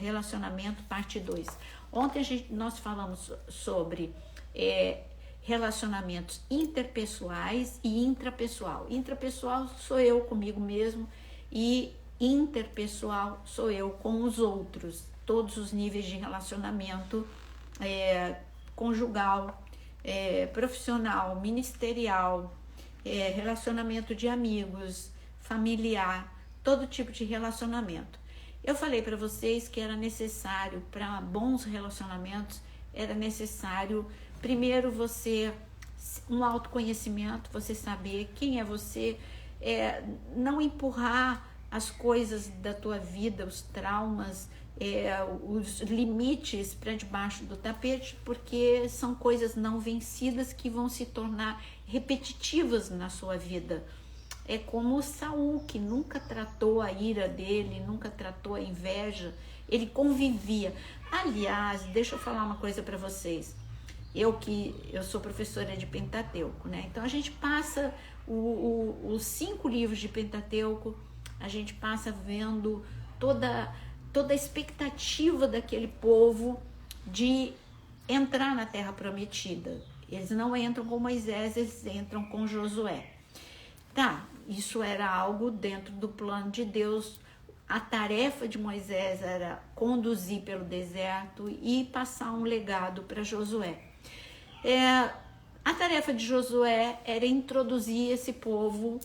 relacionamento, parte 2. Ontem nós falamos sobre relacionamentos interpessoais e intrapessoal. Intrapessoal sou eu comigo mesmo e interpessoal sou eu com os outros. Todos os níveis de relacionamento conjugal, profissional, ministerial, relacionamento de amigos, familiar, todo tipo de relacionamento. Eu falei para vocês que era necessário, para bons relacionamentos, era necessário, primeiro, um autoconhecimento, você saber quem é você, não empurrar as coisas da tua vida, os traumas, os limites para debaixo do tapete, porque são coisas não vencidas que vão se tornar repetitivas na sua vida. É como o Saul, que nunca tratou a ira dele, nunca tratou a inveja, ele convivia. Aliás, deixa eu falar uma coisa para vocês. Eu sou professora de Pentateuco, né? Então a gente passa os 5 livros de Pentateuco, a gente passa vendo toda a expectativa daquele povo de entrar na Terra Prometida. Eles não entram com Moisés, eles entram com Josué. Tá, isso era algo dentro do plano de Deus. A tarefa de Moisés era conduzir pelo deserto e passar um legado para Josué. A tarefa de Josué era introduzir esse povo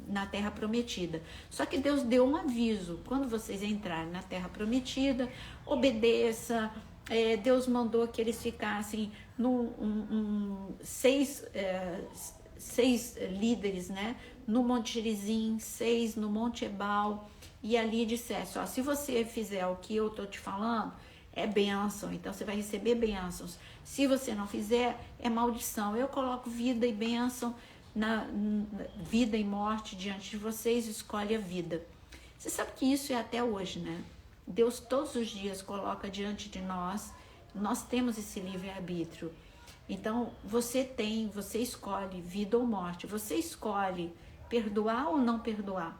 na Terra Prometida. Só que Deus deu um aviso: quando vocês entrarem na Terra Prometida, obedeça. Deus mandou que eles ficassem seis líderes, né? No Monte Gerizim, 6 no Monte Ebal, e ali dissesse: ó, se você fizer o que eu tô te falando, é bênção, então você vai receber bênçãos. Se você não fizer, é maldição. Eu coloco vida e bênção, vida e morte diante de vocês, escolhe a vida. Você sabe que isso é até hoje, né? Deus todos os dias coloca diante de nós temos esse livre-arbítrio. Então, você escolhe vida ou morte, você escolhe perdoar ou não perdoar.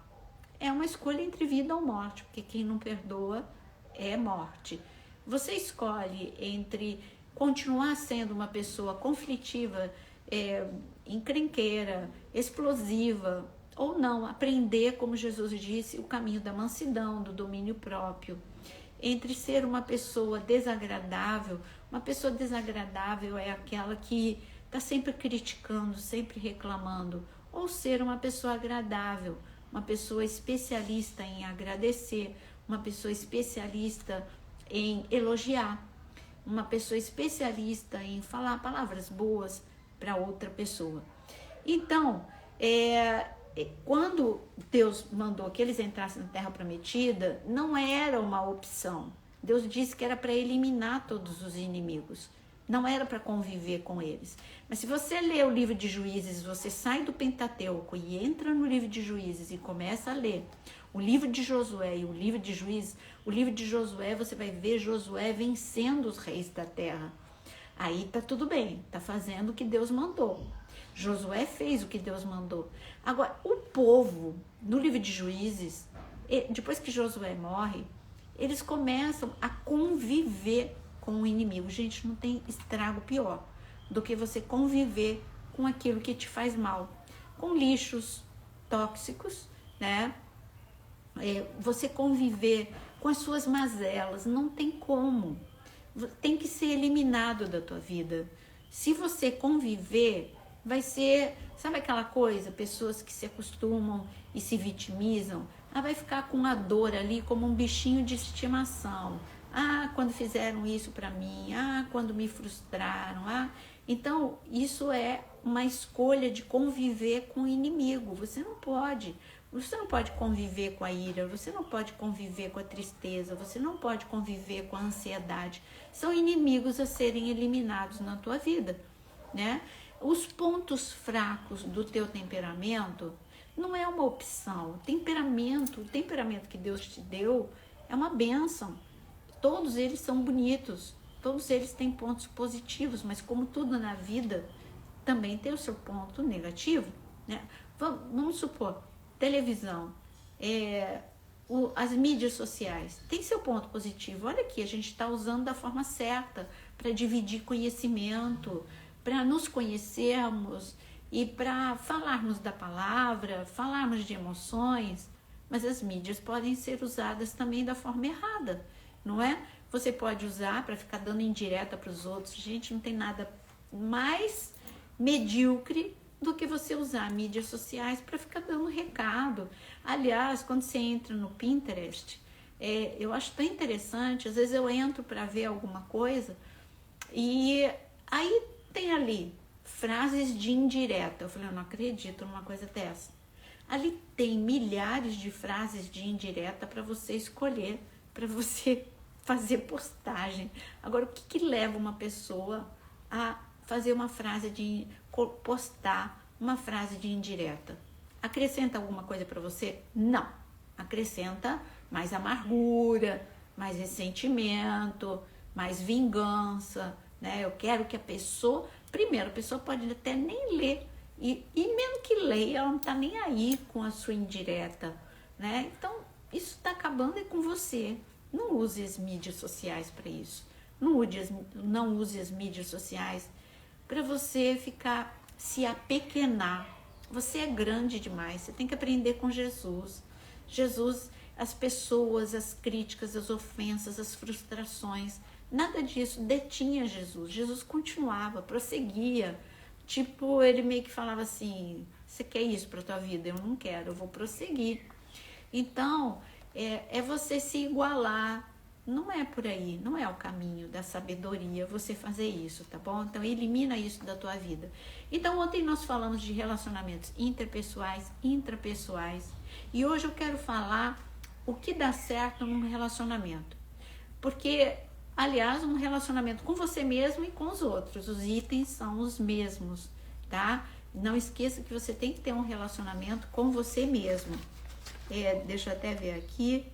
É uma escolha entre vida ou morte, porque quem não perdoa é morte. Você escolhe entre continuar sendo uma pessoa conflitiva, encrenqueira, explosiva, ou não, aprender, como Jesus disse, o caminho da mansidão, do domínio próprio. Entre ser uma pessoa desagradável é aquela que está sempre criticando, sempre reclamando, ou ser uma pessoa agradável, uma pessoa especialista em agradecer, uma pessoa especialista em elogiar, uma pessoa especialista em falar palavras boas para outra pessoa. Então, quando Deus mandou que eles entrassem na Terra Prometida, não era uma opção. Deus disse que era para eliminar todos os inimigos, não era para conviver com eles. Mas se você lê o livro de Juízes, você sai do Pentateuco e entra no livro de Juízes e começa a ler o livro de Josué e o livro de Juízes, o livro de Josué, você vai ver Josué vencendo os reis da terra. Aí tá tudo bem, tá fazendo o que Deus mandou. Josué fez o que Deus mandou. Agora, o povo, no livro de Juízes, depois que Josué morre, eles começam a conviver com o inimigo. Gente, não tem estrago pior do que você conviver com aquilo que te faz mal. Com lixos tóxicos, né? Você conviver com as suas mazelas, não tem como. Tem que ser eliminado da tua vida. Se você conviver, vai ser, sabe aquela coisa, pessoas que se acostumam e se vitimizam, vai ficar com a dor ali como um bichinho de estimação. Quando fizeram isso para mim, quando me frustraram, Então, isso é uma escolha de conviver com o inimigo. Você não pode conviver com a ira, você não pode conviver com a tristeza, você não pode conviver com a ansiedade. São inimigos a serem eliminados na tua vida, né? Os pontos fracos do teu temperamento não é uma opção. O temperamento que Deus te deu é uma bênção. Todos eles são bonitos, todos eles têm pontos positivos, mas como tudo na vida, também tem o seu ponto negativo, né? Vamos supor, televisão. As mídias sociais tem seu ponto positivo. Olha aqui, a gente está usando da forma certa para dividir conhecimento, para nos conhecermos e para falarmos da palavra, falarmos de emoções. Mas as mídias podem ser usadas também da forma errada, não é? Você pode usar para ficar dando indireta para os outros. Gente, não tem nada mais medíocre do que você usar mídias sociais para ficar dando recado. Aliás, quando você entra no Pinterest, eu acho tão interessante. Às vezes eu entro para ver alguma coisa e aí tem ali frases de indireta. Eu falei, eu não acredito numa coisa dessa. Ali tem milhares de frases de indireta para você escolher, para você fazer postagem. Agora, o que leva uma pessoa a fazer uma frase de postar uma frase de indireta? Acrescenta alguma coisa para você? Não. Acrescenta mais amargura, mais ressentimento, mais vingança, né? Eu quero que a pessoa... Primeiro, a pessoa pode até nem ler. E mesmo que leia, ela não está nem aí com a sua indireta, né? Então, isso está acabando com você. Não use as mídias sociais para isso. Não use as mídias sociais para você ficar se apequenar. Você é grande demais. Você tem que aprender com Jesus. Jesus, as pessoas, as críticas, as ofensas, as frustrações, nada disso detinha Jesus. Jesus continuava, prosseguia. Tipo, ele meio que falava assim, você quer isso para a tua vida? Eu não quero, eu vou prosseguir. Então, é você se igualar. Não é por aí, não é o caminho da sabedoria você fazer isso, tá bom? Então, elimina isso da tua vida. Então, ontem nós falamos de relacionamentos interpessoais, intrapessoais. E hoje eu quero falar o que dá certo num relacionamento. Porque... Aliás, um relacionamento com você mesmo e com os outros. Os itens são os mesmos, tá? Não esqueça que você tem que ter um relacionamento com você mesmo. Deixa eu até ver aqui.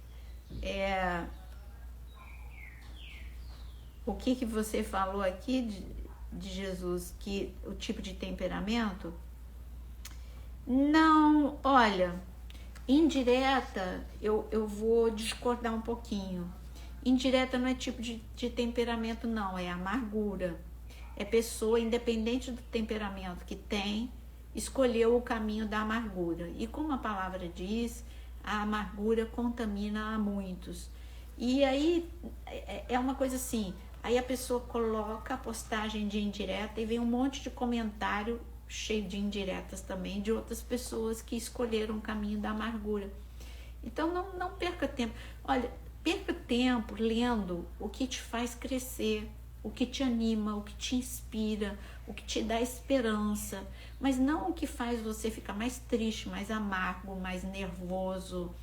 O que você falou aqui de Jesus, que o tipo de temperamento? Não, olha, indireta, eu vou discordar um pouquinho. Indireta não é tipo de temperamento, não, é amargura. É pessoa, independente do temperamento que tem, escolheu o caminho da amargura. E como a palavra diz, a amargura contamina a muitos. E aí é uma coisa assim, aí a pessoa coloca a postagem de indireta e vem um monte de comentário cheio de indiretas também, de outras pessoas que escolheram o caminho da amargura. Então não perca tempo. Olha, perca tempo lendo o que te faz crescer, o que te anima, o que te inspira, o que te dá esperança, mas não o que faz você ficar mais triste, mais amargo, mais nervoso,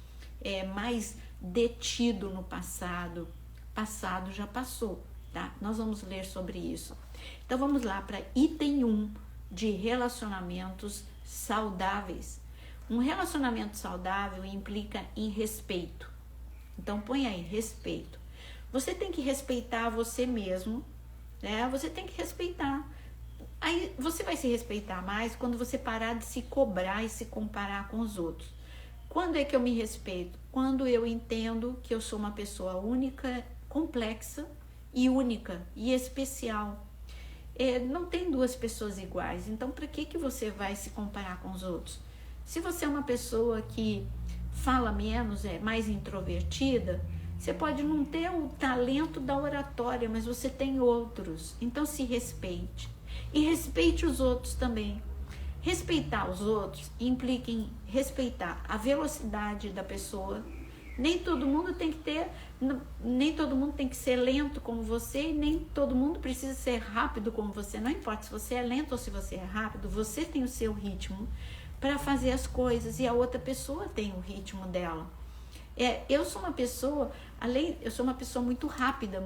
mais detido no passado. Passado já passou, tá? Nós vamos ler sobre isso. Então vamos lá para item 1 de relacionamentos saudáveis. Um relacionamento saudável implica em respeito. Então põe aí, respeito. Você tem que respeitar você mesmo, né? Você tem que respeitar. Aí você vai se respeitar mais quando você parar de se cobrar e se comparar com os outros. Quando é que eu me respeito? Quando eu entendo que eu sou uma pessoa única, complexa e única e especial. Não tem duas pessoas iguais. Então, para que você vai se comparar com os outros? Se você é uma pessoa que fala menos, é mais introvertida, você pode não ter o talento da oratória, mas você tem outros. Então se respeite. E respeite os outros também. Respeitar os outros implica em respeitar a velocidade da pessoa. Nem todo mundo tem que ser lento como você, e nem todo mundo precisa ser rápido como você. Não importa se você é lento ou se você é rápido, você tem o seu ritmo para fazer as coisas e a outra pessoa tem o ritmo dela. Eu sou uma pessoa muito rápida,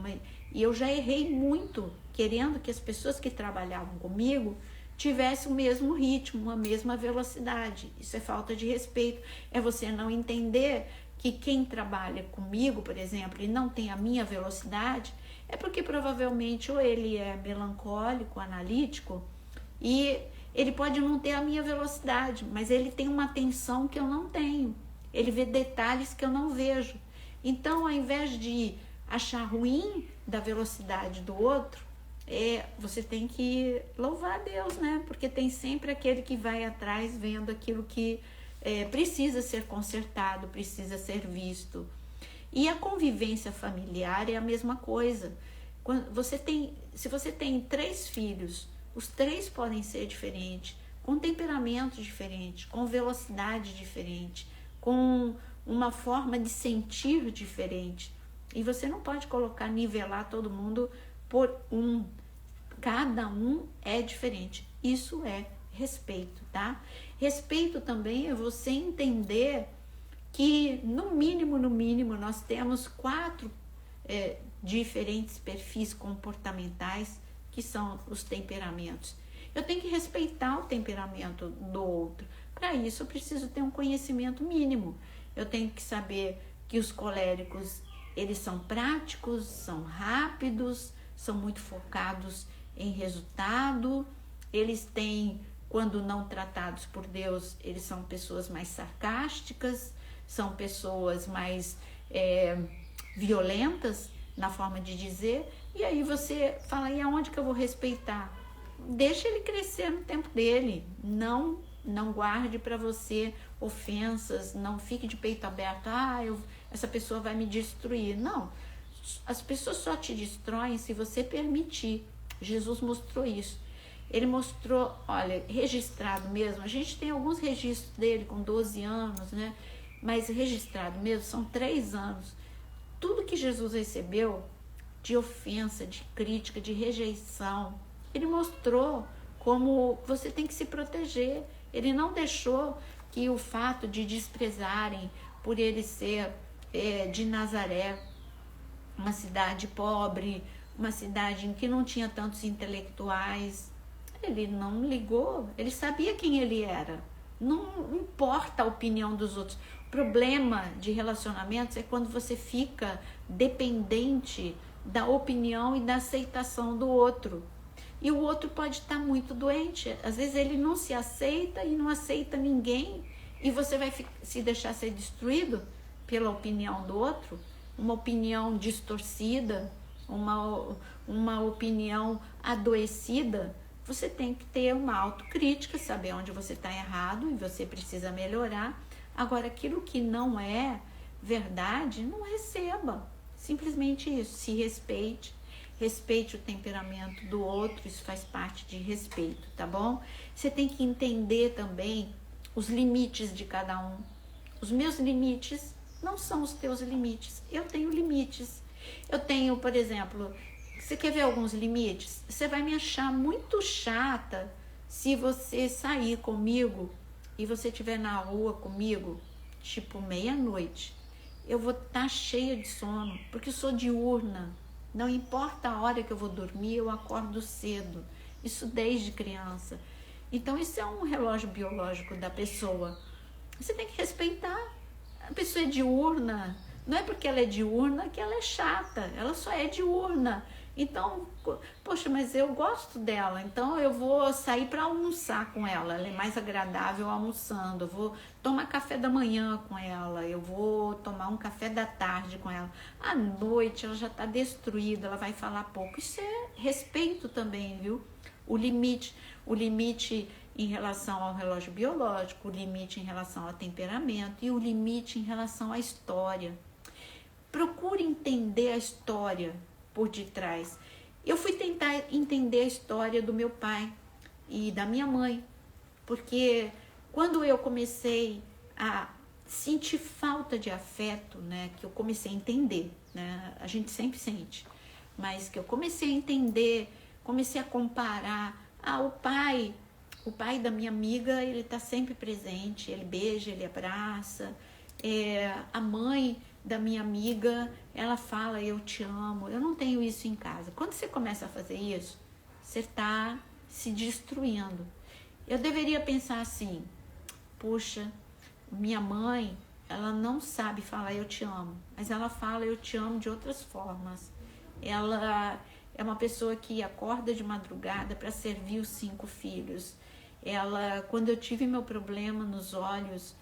e eu já errei muito querendo que as pessoas que trabalhavam comigo tivessem o mesmo ritmo, a mesma velocidade. Isso é falta de respeito. É você não entender que quem trabalha comigo, por exemplo, e não tem a minha velocidade, é porque provavelmente ou ele é melancólico, analítico, e ele pode não ter a minha velocidade, mas ele tem uma atenção que eu não tenho. ele vê detalhes que eu não vejo. Então, ao invés de achar ruim da velocidade do outro, você tem que louvar a Deus, né? Porque tem sempre aquele que vai atrás vendo aquilo que precisa ser consertado, precisa ser visto. E a convivência familiar é a mesma coisa. Se você tem 3 filhos, os 3 podem ser diferentes, com temperamento diferente, com velocidade diferente, com uma forma de sentir diferente. E você não pode nivelar todo mundo por um. Cada um é diferente. Isso é respeito, tá? Respeito também é você entender que, no mínimo, nós temos 4 diferentes perfis comportamentais, que são os temperamentos. Eu tenho que respeitar o temperamento do outro. Para isso, eu preciso ter um conhecimento mínimo. Eu tenho que saber que os coléricos, eles são práticos, são rápidos, são muito focados em resultado. Eles têm, quando não tratados por Deus, eles são pessoas mais sarcásticas, são pessoas mais violentas na forma de dizer. E aí você fala, e aonde que eu vou respeitar? Deixa ele crescer no tempo dele. Não guarde para você ofensas, não fique de peito aberto. Essa pessoa vai me destruir. Não, as pessoas só te destroem se você permitir. Jesus mostrou isso. Ele mostrou, olha, registrado mesmo. A gente tem alguns registros dele com 12 anos, né? Mas registrado mesmo são 3 anos. Tudo que Jesus recebeu de ofensa, de crítica, de rejeição, ele mostrou como você tem que se proteger. Ele não deixou que o fato de desprezarem por ele ser de Nazaré, uma cidade pobre, uma cidade em que não tinha tantos intelectuais, ele não ligou, ele sabia quem ele era. Não importa a opinião dos outros. O problema de relacionamentos é quando você fica dependente da opinião e da aceitação do outro. E o outro pode estar muito doente. Às vezes ele não se aceita e não aceita ninguém. E você vai se deixar ser destruído pela opinião do outro. Uma opinião distorcida, uma opinião adoecida. Você tem que ter uma autocrítica, saber onde você está errado e você precisa melhorar. Agora, aquilo que não é verdade, não receba. Simplesmente isso. Se respeite. Respeite o temperamento do outro, isso faz parte de respeito, tá bom? Você tem que entender também os limites de cada um. Os meus limites não são os teus limites. Eu tenho limites. Eu tenho, por exemplo, você quer ver alguns limites? Você vai me achar muito chata se você sair comigo e você estiver na rua comigo, tipo 00:30. Eu vou estar cheia de sono, porque eu sou diurna. Não importa a hora que eu vou dormir, eu acordo cedo. Isso desde criança. Então, isso é um relógio biológico da pessoa. Você tem que respeitar. A pessoa é diurna. Não é porque ela é diurna que ela é chata. Ela só é diurna. Então, poxa, mas eu gosto dela. Então, eu vou sair para almoçar com ela. Ela é mais agradável almoçando. Eu vou tomar café da manhã com ela. Eu vou tomar um café da tarde com ela. À noite, ela já está destruída. Ela vai falar pouco. Isso é respeito também, viu? O limite em relação ao relógio biológico, o limite em relação ao temperamento e o limite em relação à história. Procure entender a história por detrás. Eu fui tentar entender a história do meu pai e da minha mãe, porque quando eu comecei a sentir falta de afeto, né, que eu comecei a entender, né, a gente sempre sente, mas que eu comecei a entender, comecei a comparar, o pai da minha amiga, ele está sempre presente, ele beija, ele abraça, a mãe da minha amiga, ela fala, eu te amo. Eu não tenho isso em casa. Quando você começa a fazer isso, você está se destruindo. Eu deveria pensar assim, puxa, minha mãe, ela não sabe falar eu te amo, mas ela fala eu te amo de outras formas. Ela é uma pessoa que acorda de madrugada para servir os 5 filhos. Ela, quando eu tive meu problema nos olhos,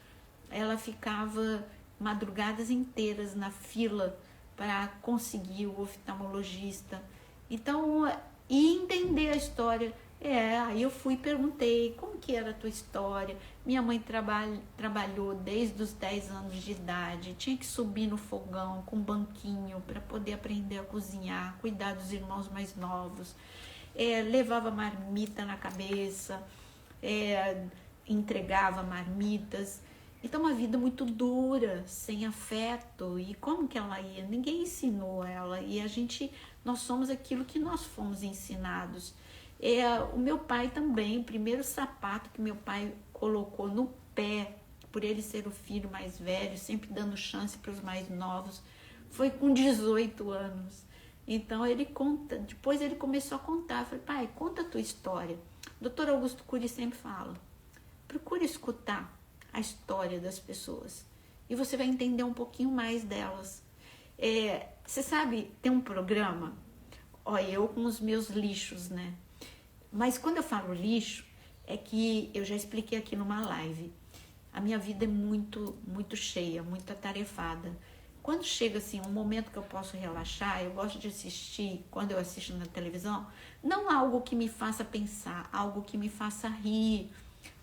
ela ficava madrugadas inteiras na fila para conseguir o oftalmologista. Então, e entender a história. Aí eu fui e perguntei, como que era a tua história? Minha mãe trabalhou desde os 10 anos de idade, tinha que subir no fogão com um banquinho para poder aprender a cozinhar, cuidar dos irmãos mais novos, levava marmita na cabeça, entregava marmitas. Então, uma vida muito dura, sem afeto. E como que ela ia? Ninguém ensinou ela. E nós somos aquilo que nós fomos ensinados. O meu pai também, o primeiro sapato que meu pai colocou no pé, por ele ser o filho mais velho, sempre dando chance para os mais novos, foi com 18 anos. Então ele conta, depois ele começou a contar. Eu falei, pai, conta a tua história. O Dr. Augusto Cury sempre fala, procura escutar a história das pessoas e você vai entender um pouquinho mais delas. Você sabe, tem um programa, eu com os meus lixos, né? Mas quando eu falo lixo, é que eu já expliquei aqui numa live. A minha vida é muito, muito cheia, muito atarefada. Quando chega assim um momento que eu posso relaxar, eu gosto de assistir, quando eu assisto na televisão, não algo que me faça pensar, algo que me faça rir,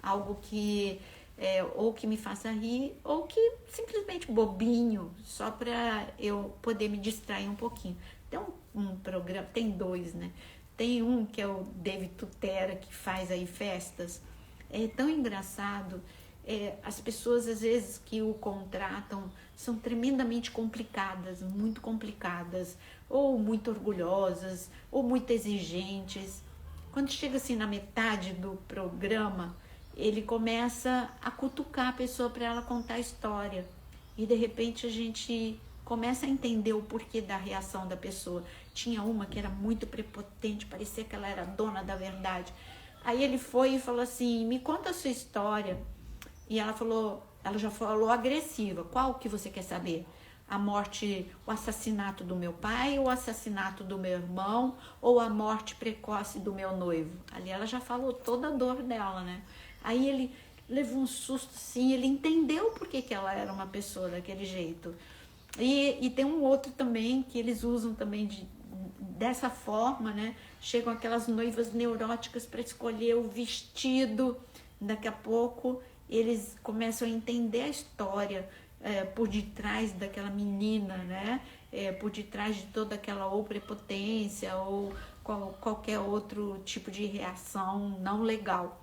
algo que ou que me faça rir, ou que simplesmente bobinho, só para eu poder me distrair um pouquinho. Tem um programa, tem dois, né? Tem um que é o David Tutera, que faz aí festas. É tão engraçado. As pessoas, às vezes, que o contratam são tremendamente complicadas, muito complicadas, ou muito orgulhosas, ou muito exigentes. Quando chega assim na metade do programa, ele começa a cutucar a pessoa para ela contar a história. E, de repente, a gente começa a entender o porquê da reação da pessoa. Tinha uma que era muito prepotente, parecia que ela era dona da verdade. Aí ele foi e falou assim, me conta a sua história. E ela já falou agressiva, qual que você quer saber? A morte, o assassinato do meu pai, o assassinato do meu irmão, ou a morte precoce do meu noivo? Ali ela já falou toda a dor dela, né? Aí ele levou um susto, sim, ele entendeu por que ela era uma pessoa daquele jeito. E tem um outro também que eles usam também dessa forma, né? Chegam aquelas noivas neuróticas para escolher o vestido. Daqui a pouco eles começam a entender a história por detrás daquela menina, né? Por detrás de toda aquela ou prepotência ou qualquer outro tipo de reação não legal.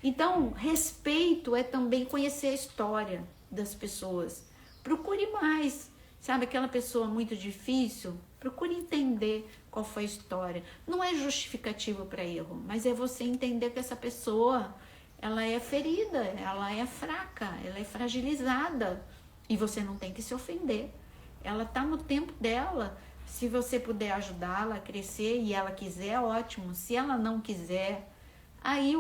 Então, respeito é também conhecer a história das pessoas. Procure mais. Sabe, aquela pessoa muito difícil, procure entender qual foi a história. Não é justificativo para erro, mas é você entender que essa pessoa, ela é ferida, ela é fraca, ela é fragilizada. E você não tem que se ofender. Ela está no tempo dela. Se você puder ajudá-la a crescer e ela quiser, ótimo. Se ela não quiser, aí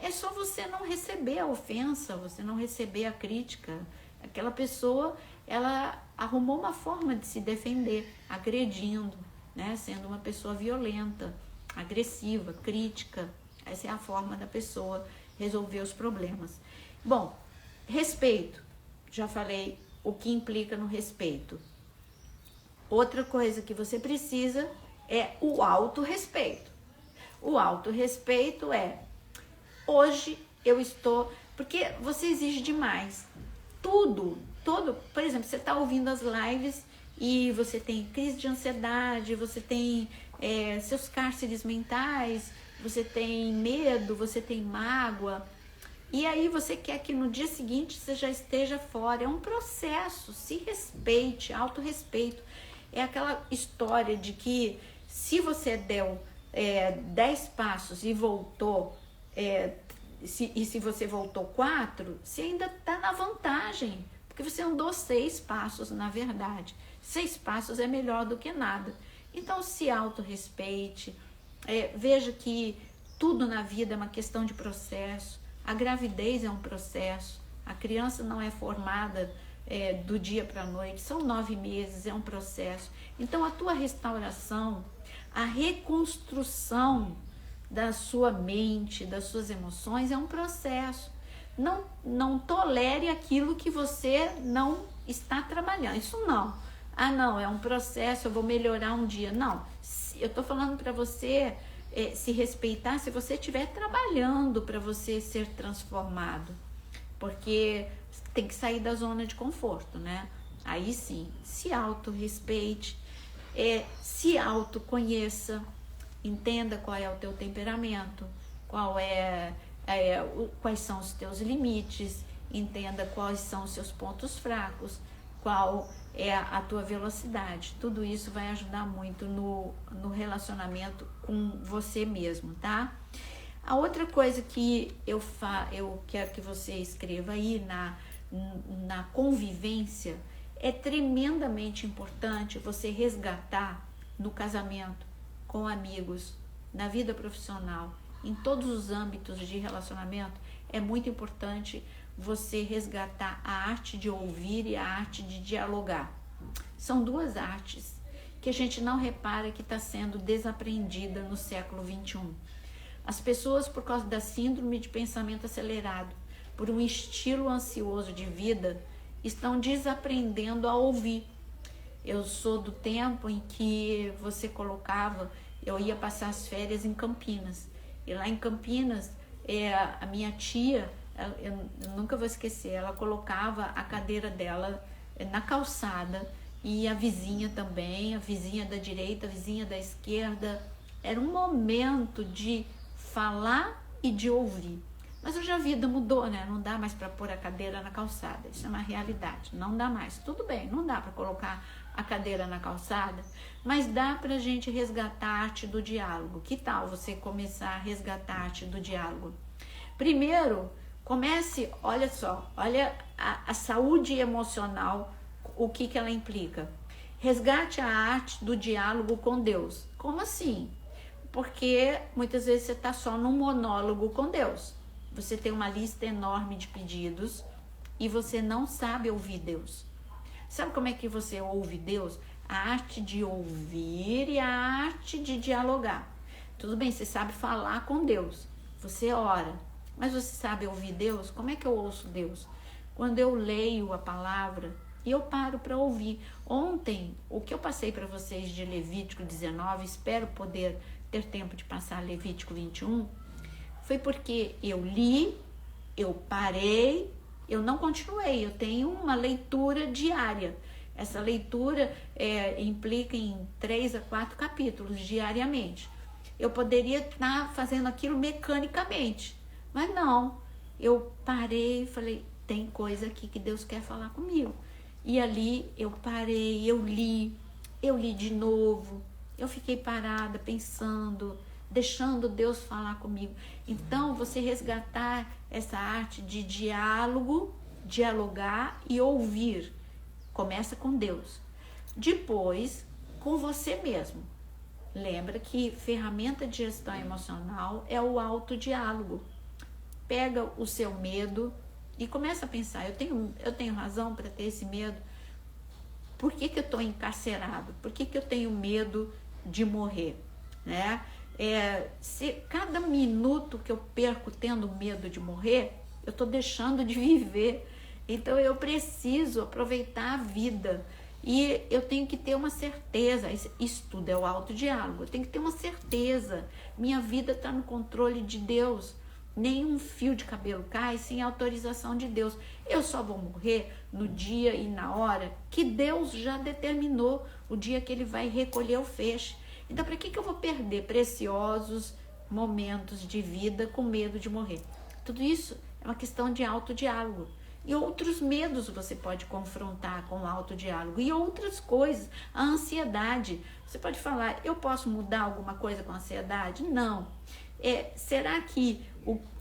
é só você não receber a ofensa, você não receber a crítica. Aquela pessoa, ela arrumou uma forma de se defender, agredindo, né? Sendo uma pessoa violenta, agressiva, crítica. Essa é a forma da pessoa resolver os problemas. Bom, respeito. Já falei o que implica no respeito. Outra coisa que você precisa é o autorrespeito. O autorrespeito hoje eu estou... Porque você exige demais. Por exemplo, você está ouvindo as lives e você tem crise de ansiedade, você tem seus cárceres mentais, você tem medo, você tem mágoa, e aí você quer que no dia seguinte você já esteja fora. É um processo, se respeite, autorrespeito. É aquela história de que se você deu 10 passos e voltou, se você voltou 4, você ainda está na vantagem, porque você andou 6 passos, na verdade. 6 passos é melhor do que nada. Então, se autorrespeite, veja que tudo na vida é uma questão de processo. A gravidez é um processo, a criança não é formada do dia para a noite, são 9 meses, é um processo. Então, a tua restauração, a reconstrução da sua mente, das suas emoções, é um processo. não tolere aquilo que você não está trabalhando. Isso não. Ah, não, é um processo, eu vou melhorar um dia. Não, eu estou falando para você se respeitar se você estiver trabalhando para você ser transformado. Porque tem que sair da zona de conforto, né? Aí sim, se autorrespeite, se autoconheça, entenda qual é o teu temperamento, quais são os teus limites, entenda quais são os seus pontos fracos, qual é a tua velocidade. Tudo isso vai ajudar muito no relacionamento com você mesmo, tá? A outra coisa que eu quero que você escreva aí na convivência, é tremendamente importante você resgatar no casamento, com amigos, na vida profissional, em todos os âmbitos de relacionamento. É muito importante você resgatar a arte de ouvir e a arte de dialogar. São duas artes que a gente não repara que está sendo desaprendida no século XXI. As pessoas, por causa da síndrome de pensamento acelerado, por um estilo ansioso de vida, estão desaprendendo a ouvir. Eu sou do tempo em que você colocava, eu ia passar as férias em Campinas, e lá em Campinas, a minha tia, eu nunca vou esquecer, ela colocava a cadeira dela na calçada, e a vizinha também, a vizinha da direita, a vizinha da esquerda. Era um momento de falar e de ouvir. Mas hoje a vida mudou, né? Não dá mais para pôr a cadeira na calçada. Isso é uma realidade. Não dá mais. Tudo bem, não dá para colocar a cadeira na calçada, mas dá para a gente resgatar a arte do diálogo. Que tal você começar a resgatar a arte do diálogo? Primeiro, comece, olha só, olha a saúde emocional, o que ela implica. Resgate a arte do diálogo com Deus. Como assim? Porque muitas vezes você está só num monólogo com Deus. Você tem uma lista enorme de pedidos e você não sabe ouvir Deus. Sabe como é que você ouve Deus? A arte de ouvir e a arte de dialogar. Tudo bem, você sabe falar com Deus, você ora, mas você sabe ouvir Deus? Como é que eu ouço Deus? Quando eu leio a palavra e eu paro para ouvir. Ontem, o que eu passei para vocês de Levítico 19, espero poder ter tempo de passar Levítico 21, foi porque eu li, eu parei, eu não continuei, eu tenho uma leitura diária. Essa leitura implica em 3 a 4 capítulos diariamente. Eu poderia estar fazendo aquilo mecanicamente, mas não. Eu parei e falei, tem coisa aqui que Deus quer falar comigo. E ali eu parei, eu li de novo, eu fiquei parada pensando, deixando Deus falar comigo. Então, você resgatar essa arte de diálogo, dialogar e ouvir. Começa com Deus. Depois, com você mesmo. Lembra que ferramenta de gestão emocional é o autodiálogo. Pega o seu medo e começa a pensar, eu tenho razão para ter esse medo? Por que eu estou encarcerado? Por que eu tenho medo de morrer? Né? Se cada minuto que eu perco tendo medo de morrer, eu estou deixando de viver. Então eu preciso aproveitar a vida e eu tenho que ter uma certeza. Isso tudo é o autodiálogo. Eu tenho que ter uma certeza. Minha vida está no controle de Deus. Nenhum fio de cabelo cai sem autorização de Deus. Eu só vou morrer no dia e na hora que Deus já determinou, o dia que Ele vai recolher o feixe. Então, para que eu vou perder preciosos momentos de vida com medo de morrer? Tudo isso é uma questão de autodiálogo. E outros medos você pode confrontar com o autodiálogo. E outras coisas, a ansiedade. Você pode falar, eu posso mudar alguma coisa com a ansiedade? Não. Será que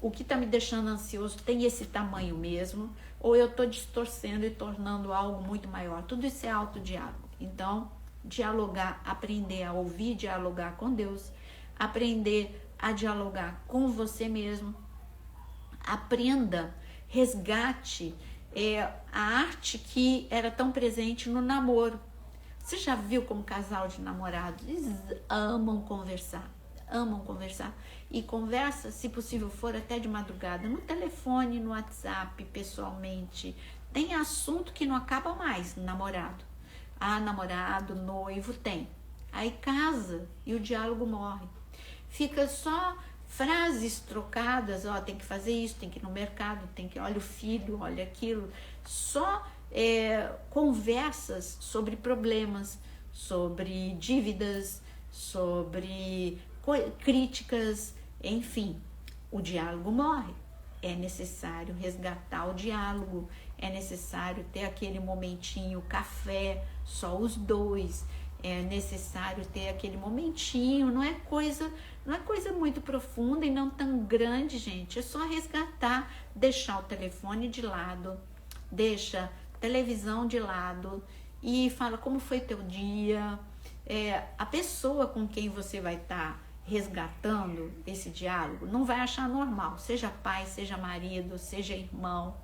o que está me deixando ansioso tem esse tamanho mesmo? Ou eu estou distorcendo e tornando algo muito maior? Tudo isso é autodiálogo. Então, dialogar, aprender a ouvir, dialogar com Deus, aprender a dialogar com você mesmo, aprenda, resgate a arte que era tão presente no namoro. Você já viu como casal de namorados? Eles amam conversar, amam conversar. E conversa, se possível for, até de madrugada, no telefone, no WhatsApp, pessoalmente. Tem assunto que não acaba mais, namorado. Ah, namorado, noivo, tem. Aí casa e o diálogo morre. Fica só frases trocadas, ó, tem que fazer isso, tem que ir no mercado, tem que, olha o filho, olha aquilo. Só conversas sobre problemas, sobre dívidas, sobre críticas, enfim, o diálogo morre. É necessário resgatar o diálogo, é necessário ter aquele momentinho café, só os dois, é necessário ter aquele momentinho, não é coisa muito profunda e não tão grande, gente, é só resgatar, deixar o telefone de lado, deixa a televisão de lado e fala como foi teu dia. A pessoa com quem você vai estar resgatando esse diálogo não vai achar normal, seja pai, seja marido, seja irmão,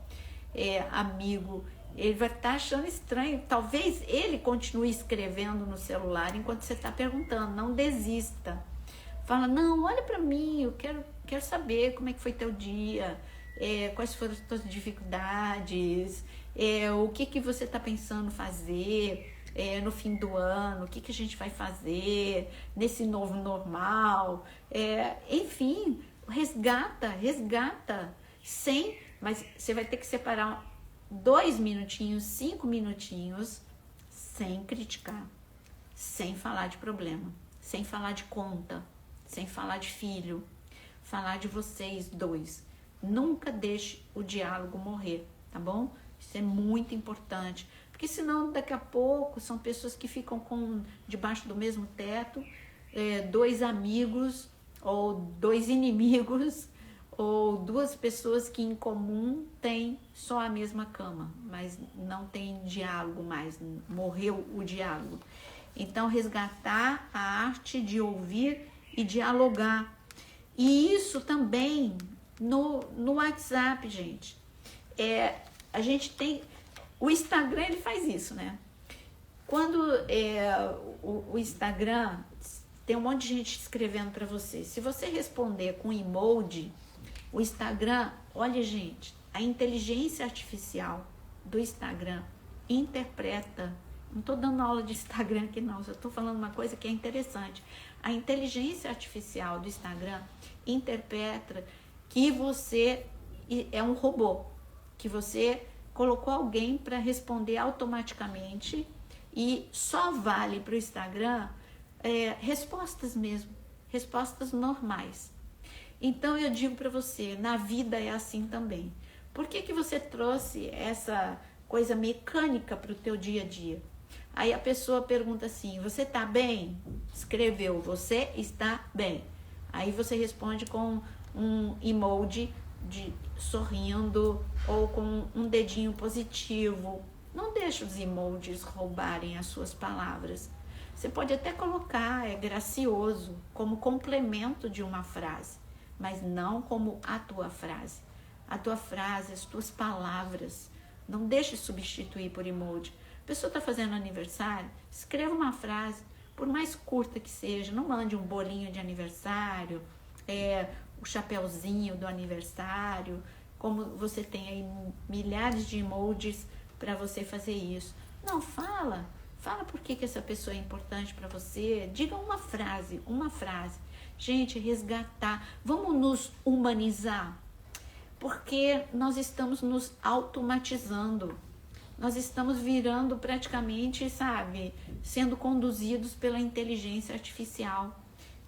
amigo, ele vai estar achando estranho. Talvez ele continue escrevendo no celular enquanto você está perguntando. Não desista, fala, não, olha para mim, eu quero saber como é que foi teu dia, quais foram as tuas dificuldades, o que você está pensando fazer no fim do ano, o que a gente vai fazer nesse novo normal, enfim, resgata, mas você vai ter que separar 2 minutinhos, 5 minutinhos, sem criticar, sem falar de problema, sem falar de conta, sem falar de filho, falar de vocês dois. Nunca deixe o diálogo morrer, tá bom? Isso é muito importante, porque senão daqui a pouco são pessoas que ficam debaixo do mesmo teto, 2 amigos ou 2 inimigos, ou 2 pessoas que em comum têm só a mesma cama, mas não tem diálogo mais, morreu o diálogo. Então, resgatar a arte de ouvir e dialogar. E isso também no WhatsApp, gente. A gente tem... O Instagram, ele faz isso, né? Quando o Instagram tem um monte de gente escrevendo para você, se você responder com emoji, o Instagram, olha, gente, a inteligência artificial do Instagram interpreta, não estou dando aula de Instagram aqui não, só estou falando uma coisa que é interessante. A inteligência artificial do Instagram interpreta que você é um robô, que você colocou alguém para responder automaticamente e só vale para o Instagram respostas mesmo, respostas normais. Então eu digo para você, na vida é assim também. Por que você trouxe essa coisa mecânica para o teu dia a dia? Aí a pessoa pergunta assim, você está bem? Escreveu, você está bem. Aí você responde com um emoji de sorrindo ou com um dedinho positivo. Não deixe os emojis roubarem as suas palavras. Você pode até colocar, é gracioso, como complemento de uma frase, mas não como a tua frase. A tua frase, as tuas palavras, não deixe substituir por emoji. A pessoa está fazendo aniversário, escreva uma frase, por mais curta que seja, não mande um bolinho de aniversário, o chapeuzinho do aniversário, como você tem aí milhares de emojis para você fazer isso. Não, fala por que essa pessoa é importante para você, diga uma frase. Gente, resgatar, vamos nos humanizar, porque nós estamos nos automatizando, nós estamos virando praticamente, sendo conduzidos pela inteligência artificial.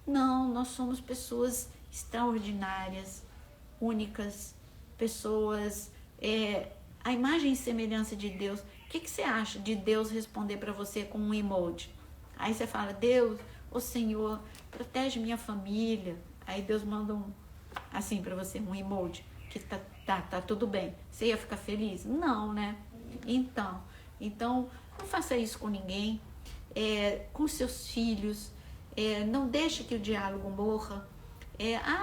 Não, nós somos pessoas extraordinárias, únicas, pessoas, a imagem e semelhança de Deus. O que você acha de Deus responder para você com um emoji? Aí você fala, Deus, ô Senhor, protege minha família. Aí Deus manda assim para você, um emoji, que tá tudo bem. Você ia ficar feliz? Não, né? Então não faça isso com ninguém, com seus filhos, não deixe que o diálogo morra.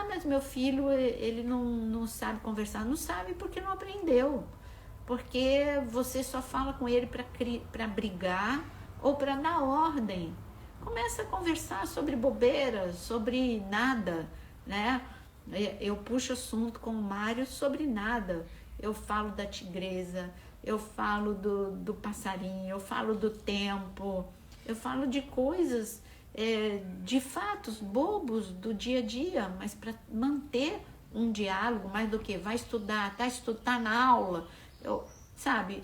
Mas meu filho, ele não sabe conversar. Não sabe porque não aprendeu. Porque você só fala com ele para brigar ou para dar ordem. começa a conversar sobre bobeiras, sobre nada, né? Eu puxo assunto com o Mário sobre nada. Eu falo da tigresa, eu falo do passarinho, eu falo do tempo, eu falo de coisas, de fatos bobos do dia a dia, mas para manter um diálogo, mais do que vai estudar, tá na aula, sabe?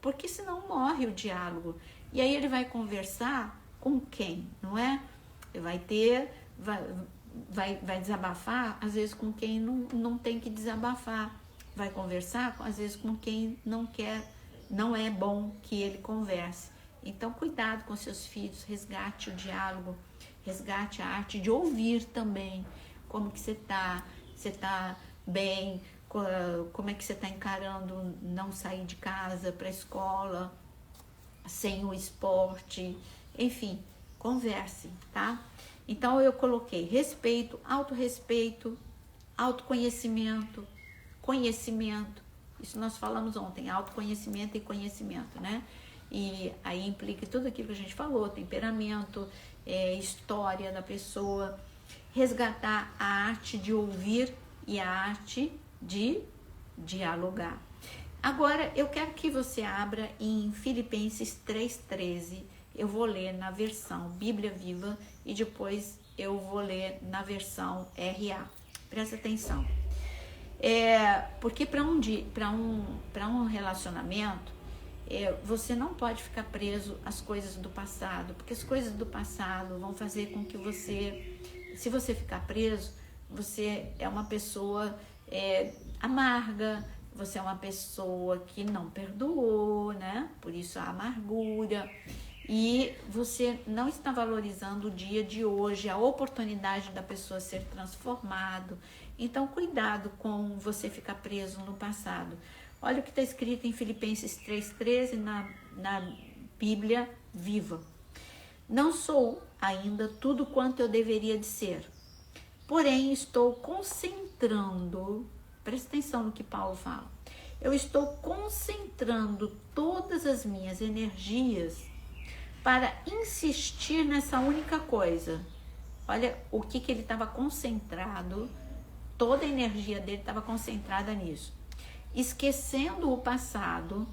Porque senão morre o diálogo. E aí ele vai conversar com quem, não é? Vai desabafar, às vezes, com quem não tem que desabafar. Vai conversar, às vezes, com quem não é bom que ele converse. Então, cuidado com seus filhos, resgate o diálogo, resgate a arte de ouvir também. Como que você tá bem, como é que você está encarando não sair de casa para a escola, sem o esporte, enfim, converse, tá? Então eu coloquei respeito, autorrespeito, autoconhecimento, conhecimento. Isso nós falamos ontem, autoconhecimento e conhecimento, né? E aí implica tudo aquilo que a gente falou, temperamento, história da pessoa, resgatar a arte de ouvir e a arte de dialogar. Agora eu quero que você abra em Filipenses 3,13. Eu vou ler na versão Bíblia Viva e depois eu vou ler na versão RA. Presta atenção. Porque para um relacionamento, você não pode ficar preso às coisas do passado, porque as coisas do passado vão fazer com que você, se você ficar preso, você é uma pessoa amarga, você é uma pessoa que não perdoou, né? Por isso a amargura. E você não está valorizando o dia de hoje, a oportunidade da pessoa ser transformado. Então, cuidado com você ficar preso no passado. Olha o que está escrito em Filipenses 3,13 na Bíblia Viva. Não sou ainda tudo quanto eu deveria de ser, porém estou concentrando, presta atenção no que Paulo fala, eu estou concentrando todas as minhas energias para insistir nessa única coisa. Olha o que ele estava concentrado, toda a energia dele estava concentrada nisso. Esquecendo o passado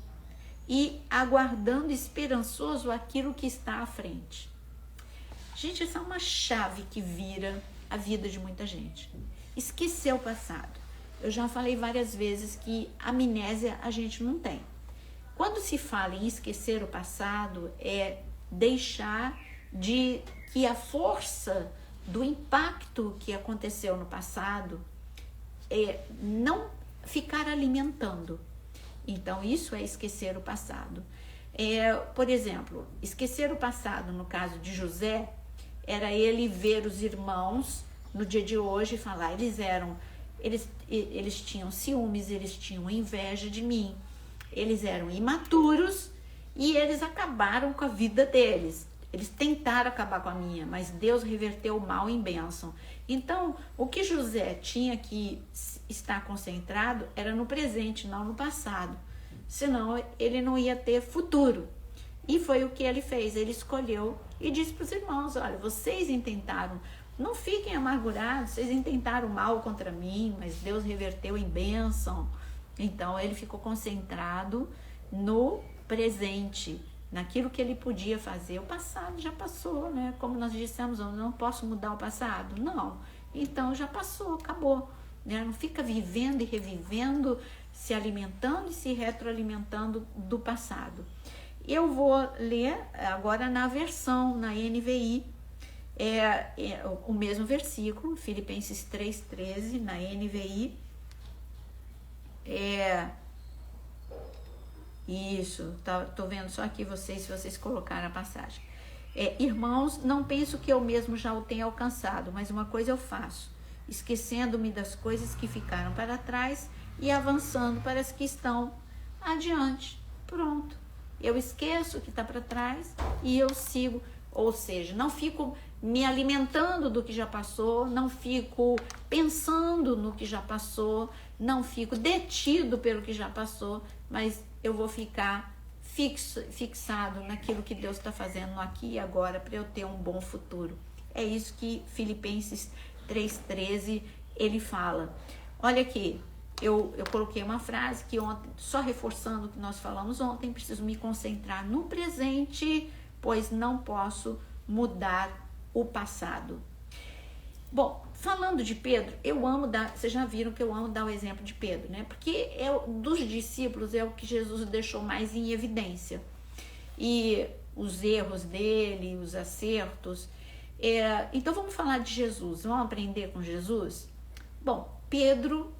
e aguardando esperançoso aquilo que está à frente. Gente, essa é uma chave que vira a vida de muita gente. Esquecer o passado. Eu já falei várias vezes que amnésia a gente não tem. Quando se fala em esquecer o passado, é deixar de que a força do impacto que aconteceu no passado não ficar alimentando. Então, isso é esquecer o passado. Por exemplo, esquecer o passado, no caso de José, era ele ver os irmãos no dia de hoje e falar, eles tinham ciúmes, eles tinham inveja de mim, eles eram imaturos e eles acabaram com a vida deles. Eles tentaram acabar com a minha, mas Deus reverteu o mal em bênção. Então, o que José tinha que estar concentrado era no presente, não no passado. Senão, ele não ia ter futuro. E foi o que ele fez. Ele escolheu e disse para os irmãos, olha, vocês intentaram, não fiquem amargurados, vocês intentaram mal contra mim, mas Deus reverteu em bênção. Então, ele ficou concentrado no presente, naquilo que ele podia fazer. O passado já passou, né? Como nós dissemos, eu não posso mudar o passado. Não. Então já passou, acabou. Né? Não fica vivendo e revivendo, se alimentando e se retroalimentando do passado. Eu vou ler agora na versão, na NVI, o mesmo versículo, Filipenses 3,13, na NVI. Isso, tô vendo só aqui se vocês colocaram a passagem. Irmãos, não penso que eu mesmo já o tenha alcançado, mas uma coisa eu faço, esquecendo-me das coisas que ficaram para trás e avançando para as que estão adiante. Pronto, eu esqueço o que está para trás e eu sigo, ou seja, não fico me alimentando do que já passou, não fico pensando no que já passou, não fico detido pelo que já passou, mas eu vou ficar fixado naquilo que Deus está fazendo aqui e agora para eu ter um bom futuro. É isso que Filipenses 3,13 ele fala. Olha aqui, eu coloquei uma frase que ontem, só reforçando o que nós falamos ontem, preciso me concentrar no presente, pois não posso mudar o passado. Bom, falando de Pedro, eu amo dar, vocês já viram que eu amo dar o exemplo de Pedro, né? Porque dos discípulos é o que Jesus deixou mais em evidência. E os erros dele, os acertos. Então vamos falar de Jesus, vamos aprender com Jesus? Bom, Pedro,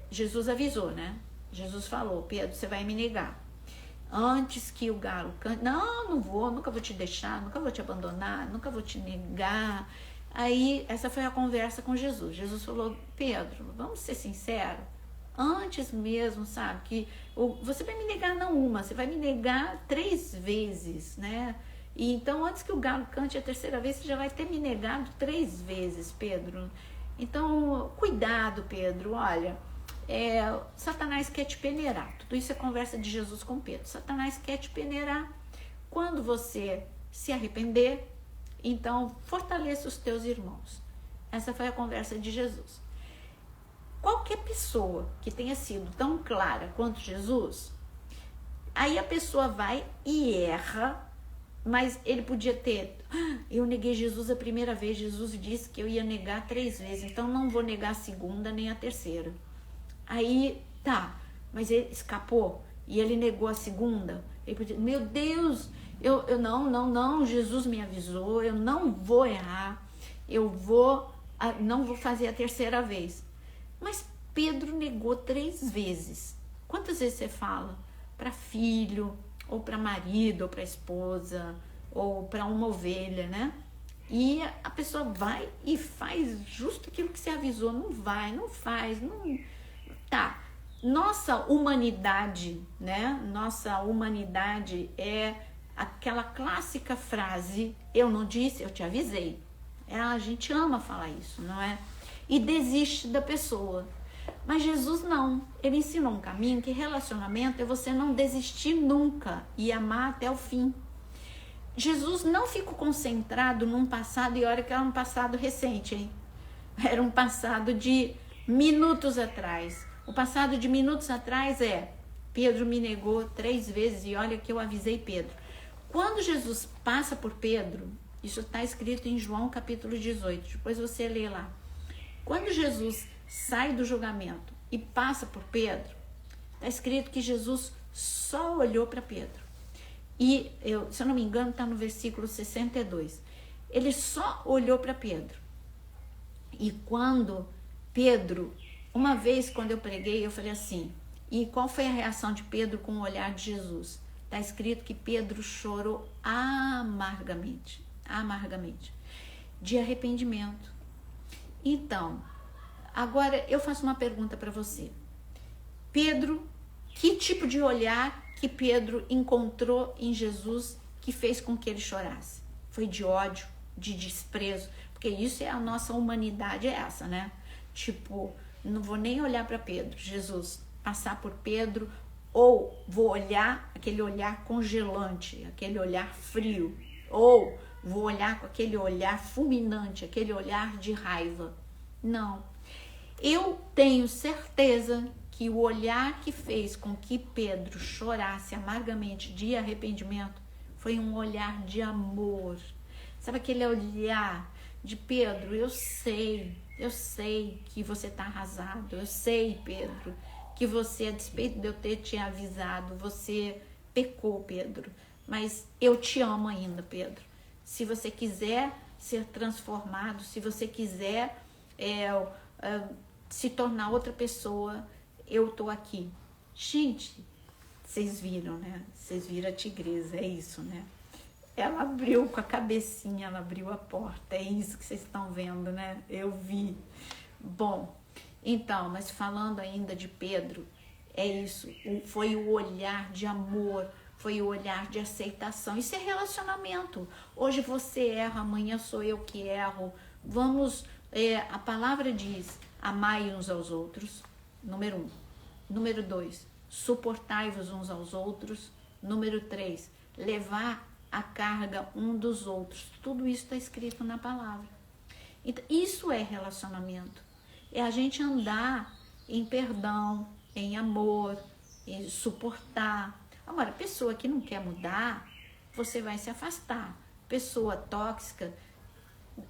Jesus avisou, né? Jesus falou, Pedro, você vai me negar. Antes que o galo cante, não vou, nunca vou te deixar, nunca vou te abandonar, nunca vou te negar. Aí, essa foi a conversa com Jesus. Jesus falou, Pedro, vamos ser sinceros, antes mesmo, sabe, que você vai me negar não uma, você vai me negar 3 vezes, né? E então, antes que o galo cante a 3ª vez, você já vai ter me negado 3 vezes, Pedro. Então, cuidado, Pedro, olha, Satanás quer te peneirar. Tudo isso é conversa de Jesus com Pedro. Satanás quer te peneirar. Quando você se arrepender, então fortaleça os teus irmãos. Essa foi a conversa de Jesus. Qualquer pessoa que tenha sido tão clara quanto Jesus, aí a pessoa vai e erra, mas ele podia ter, eu neguei Jesus a primeira vez, Jesus disse que eu ia negar 3 vezes, então não vou negar a 2ª nem a 3ª. Aí, tá, mas ele escapou e ele negou a 2ª. Ele podia, meu Deus, eu não, Jesus me avisou, eu não vou errar, não vou fazer a 3ª vez. Mas Pedro negou 3 vezes. Quantas vezes você fala para filho, ou para marido, ou para esposa, ou para uma ovelha, né? E a pessoa vai e faz justo aquilo que você avisou, não vai, não faz, não... Tá, nossa humanidade, né? Nossa humanidade é aquela clássica frase, eu não disse, eu te avisei. A gente ama falar isso, não é? E desiste da pessoa. Mas Jesus não, ele ensinou um caminho que relacionamento é você não desistir nunca e amar até o fim. Jesus não ficou concentrado num passado, e olha que era um passado recente, hein? Era um passado de minutos atrás. O passado de minutos atrás Pedro me negou 3 vezes e olha que eu avisei Pedro. Quando Jesus passa por Pedro, isso está escrito em João capítulo 18, depois você lê lá. Quando Jesus sai do julgamento e passa por Pedro, está escrito que Jesus só olhou para Pedro. E, se eu não me engano, está no versículo 62. Ele só olhou para Pedro. E quando Pedro, uma vez quando eu preguei, eu falei assim, e qual foi a reação de Pedro com o olhar de Jesus? Está escrito que Pedro chorou amargamente, de arrependimento. Então, agora eu faço uma pergunta para você. Pedro, que tipo de olhar que Pedro encontrou em Jesus que fez com que ele chorasse? Foi de ódio, de desprezo? Porque isso é a nossa humanidade, é essa, né? Tipo, não vou nem olhar para Pedro, Jesus, passar por Pedro, ou vou olhar aquele olhar congelante, aquele olhar frio, ou vou olhar com aquele olhar fulminante, aquele olhar de raiva. Não. Eu tenho certeza que o olhar que fez com que Pedro chorasse amargamente de arrependimento foi um olhar de amor. Sabe aquele olhar de Pedro? Eu sei que você está arrasado. Eu sei, Pedro, que você, a despeito de eu ter te avisado, você pecou, Pedro. Mas eu te amo ainda, Pedro. Se você quiser ser transformado, se você quiser se tornar outra pessoa, eu tô aqui. Gente, vocês viram, né? Vocês viram a tigresa, é isso, né? Ela abriu com a cabecinha, ela abriu a porta, é isso que vocês estão vendo, né? Eu vi. Bom, então, mas falando ainda de Pedro, é isso, foi o olhar de amor, foi o olhar de aceitação. Isso é relacionamento. Hoje você erra, amanhã sou eu que erro. Vamos, a palavra diz, amai uns aos outros, número 1. Número 2, suportai-vos uns aos outros. Número 3, levar a carga um dos outros. Tudo isso está escrito na palavra. Então, isso é relacionamento. É a gente andar em perdão, em amor, em suportar. Agora, pessoa que não quer mudar, você vai se afastar. Pessoa tóxica,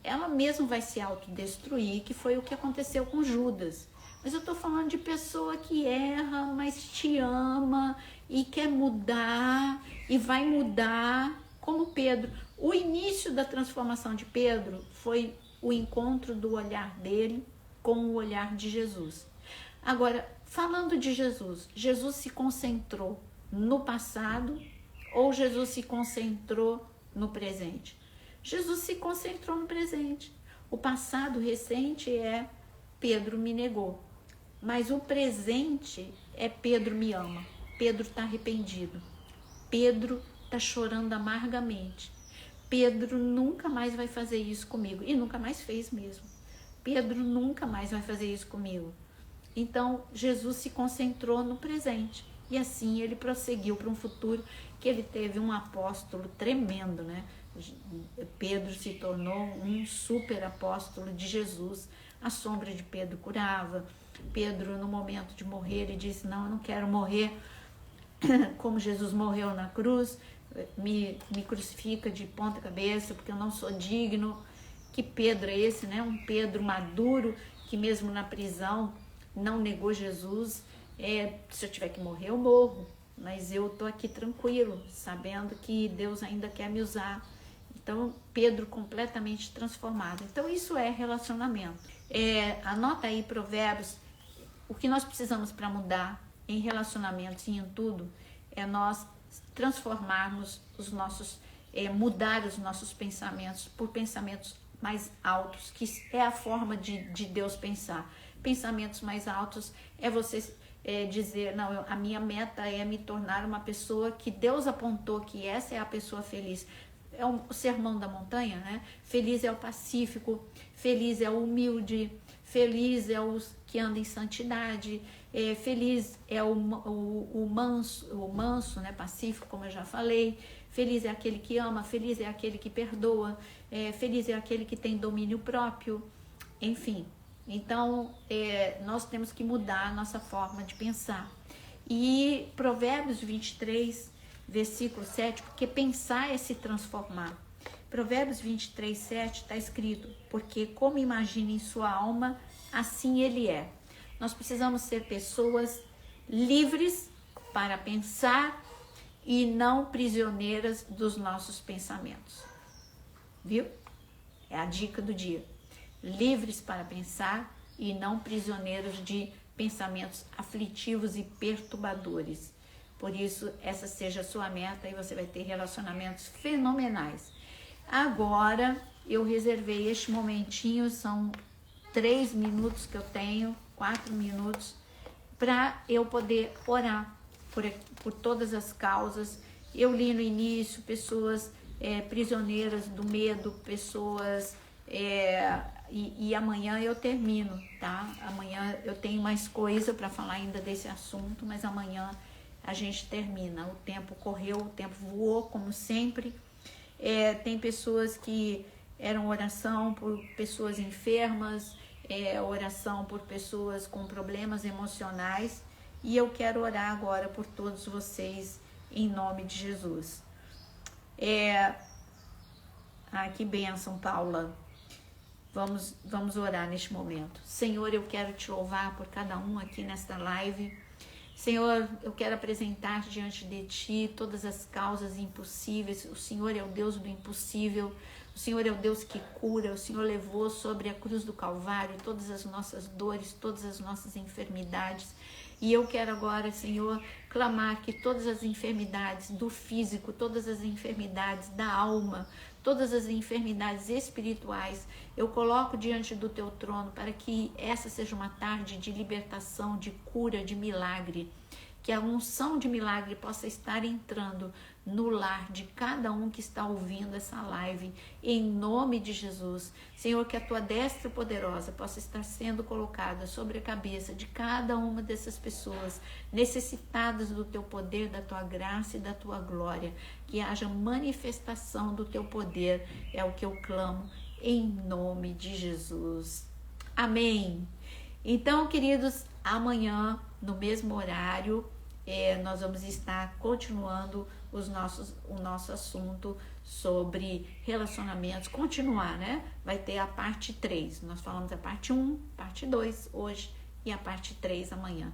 ela mesma vai se autodestruir, que foi o que aconteceu com Judas. Mas eu estou falando de pessoa que erra, mas te ama e quer mudar e vai mudar, como Pedro. O início da transformação de Pedro foi o encontro do olhar dele com o olhar de Jesus. Agora, falando de Jesus, Jesus se concentrou no passado ou Jesus se concentrou no presente? Jesus se concentrou no presente. O passado recente é Pedro me negou. Mas o presente é Pedro me ama. Pedro está arrependido. Pedro está chorando amargamente. Pedro nunca mais vai fazer isso comigo. E nunca mais fez mesmo. Pedro nunca mais vai fazer isso comigo. Então, Jesus se concentrou no presente. E assim ele prosseguiu para um futuro que ele teve um apóstolo tremendo, né? Pedro se tornou um super apóstolo de Jesus. A sombra de Pedro curava. Pedro, no momento de morrer, ele disse, não, eu não quero morrer como Jesus morreu na cruz, me crucifica de ponta cabeça, porque eu não sou digno. Que Pedro é esse, né? Um Pedro maduro, que mesmo na prisão não negou Jesus. Se eu tiver que morrer, eu morro, mas eu tô aqui tranquilo, sabendo que Deus ainda quer me usar. Então, Pedro completamente transformado. Então, isso é relacionamento. Anota aí Provérbios. O que nós precisamos para mudar em relacionamentos e em tudo é nós transformarmos os nossos, mudar os nossos pensamentos por pensamentos mais altos, que é a forma de Deus pensar. Pensamentos mais altos é você dizer, não, a minha meta é me tornar uma pessoa que Deus apontou que essa é a pessoa feliz. É o sermão da montanha, né? Feliz é o pacífico, feliz é o humilde, feliz é os que andam em santidade, feliz é o manso, né? Pacífico, como eu já falei. Feliz é aquele que ama, feliz é aquele que perdoa, feliz é aquele que tem domínio próprio, enfim. Então, nós temos que mudar a nossa forma de pensar. E Provérbios 23, versículo 7, porque pensar é se transformar. Provérbios 23, 7 está escrito, porque como imagina em sua alma, assim ele é. Nós precisamos ser pessoas livres para pensar e não prisioneiras dos nossos pensamentos. Viu? É a dica do dia. Livres para pensar e não prisioneiros de pensamentos aflitivos e perturbadores. Por isso, essa seja a sua meta e você vai ter relacionamentos fenomenais. Agora, eu reservei este momentinho, são 3 minutos que eu tenho, 4 minutos, para eu poder orar por todas as causas. Eu li no início pessoas prisioneiras do medo, pessoas... E amanhã eu termino, tá? Amanhã eu tenho mais coisa para falar ainda desse assunto, mas amanhã a gente termina. O tempo correu, o tempo voou, como sempre. Tem pessoas que eram oração por pessoas enfermas, oração por pessoas com problemas emocionais, e eu quero orar agora por todos vocês em nome de Jesus. Que bênção, Paula. Vamos orar neste momento. Senhor, eu quero te louvar por cada um aqui nesta live. Senhor, eu quero apresentar diante de Ti todas as causas impossíveis. O Senhor é o Deus do impossível. O Senhor é o Deus que cura. O Senhor levou sobre a cruz do Calvário todas as nossas dores, todas as nossas enfermidades. E eu quero agora, Senhor, clamar que todas as enfermidades do físico, todas as enfermidades da alma, todas as enfermidades espirituais, eu coloco diante do Teu trono para que essa seja uma tarde de libertação, de cura, de milagre. Que a unção de milagre possa estar entrando no lar de cada um que está ouvindo essa live, em nome de Jesus. Senhor, que a tua destra poderosa possa estar sendo colocada sobre a cabeça de cada uma dessas pessoas necessitadas do teu poder, da tua graça e da tua glória. Que haja manifestação do teu poder, é o que eu clamo, em nome de Jesus. Amém. Então, queridos, amanhã, no mesmo horário, nós vamos estar continuando o nosso assunto sobre relacionamentos. Continuar, né? Vai ter a parte 3. Nós falamos a parte 1, parte 2 hoje e a parte 3 amanhã.